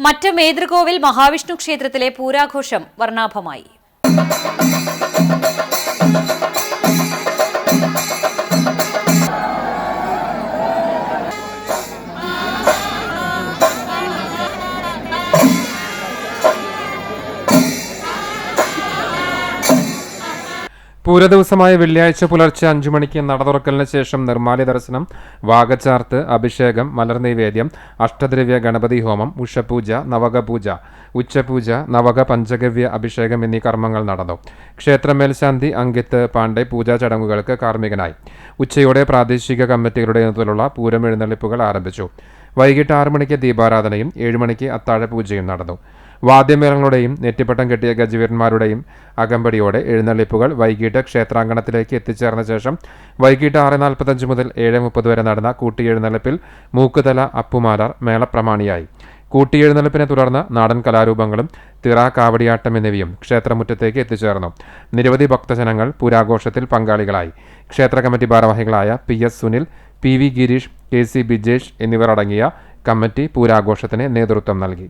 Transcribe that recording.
മറ്റം മേതൃകോവിൽ മഹാവിഷ്ണു ക്ഷേത്രത്തിലെ പൂരാഘോഷം വർണ്ണാഭമായി. പൂരദിവസമായ വെള്ളിയാഴ്ച പുലർച്ചെ 5 മണിക്ക് നട തുറക്കലിന് ശേഷം നിർമ്മാല്യ ദർശനം, വാഗചാർത്ത്, അഭിഷേകം, മലർനൈവേദ്യം, അഷ്ടദ്രവ്യ ഗണപതി ഹോമം, ഉഷപൂജ, നവകപൂജ, ഉച്ചപൂജ, നവക പഞ്ചഗവ്യ അഭിഷേകം എന്നീ കർമ്മങ്ങൾ നടന്നു. ക്ഷേത്ര മേൽശാന്തി അങ്കിത്ത് പാണ്ഡെ പൂജാ ചടങ്ങുകൾക്ക് കാർമ്മികനായി. ഉച്ചയോടെ പ്രാദേശിക കമ്മിറ്റികളുടെ നേതൃത്വത്തിലുള്ള പൂരം എഴുന്നള്ളിപ്പുകൾ ആരംഭിച്ചു. വൈകിട്ട് 6 മണിക്ക് ദീപാരാധനയും 7 മണിക്ക് അത്താഴ പൂജയും നടന്നു. വാദ്യമേളങ്ങളുടെയും നെറ്റിപ്പട്ടം കെട്ടിയ ഗജവീരന്മാരുടെയും അകമ്പടിയോടെ എഴുന്നള്ളിപ്പുകൾ വൈകിട്ട് ക്ഷേത്രാങ്കണത്തിലേക്ക് എത്തിച്ചേർന്ന ശേഷം വൈകിട്ട് 6:45 മുതൽ 7:30 വരെ നടന്ന കൂട്ടിയെഴുന്നള്ളിപ്പിൽ മൂക്കുതല അപ്പുമാലാർ മേളപ്രമാണിയായി. കൂട്ടിയെഴുന്നള്ളിപ്പിനെ തുടർന്ന് നാടൻ കലാരൂപങ്ങളും തിറ, കാവടിയാട്ടം എന്നിവയും ക്ഷേത്രമുറ്റത്തേക്ക് എത്തിച്ചേർന്നു. നിരവധി ഭക്തജനങ്ങൾ പൂരാഘോഷത്തിൽ പങ്കാളികളായി. ക്ഷേത്ര കമ്മിറ്റി ഭാരവാഹികളായ PS Sunil, PV Girish, KC Bijesh എന്നിവർ അടങ്ങിയ കമ്മിറ്റി പൂരാഘോഷത്തിന് നേതൃത്വം നൽകി.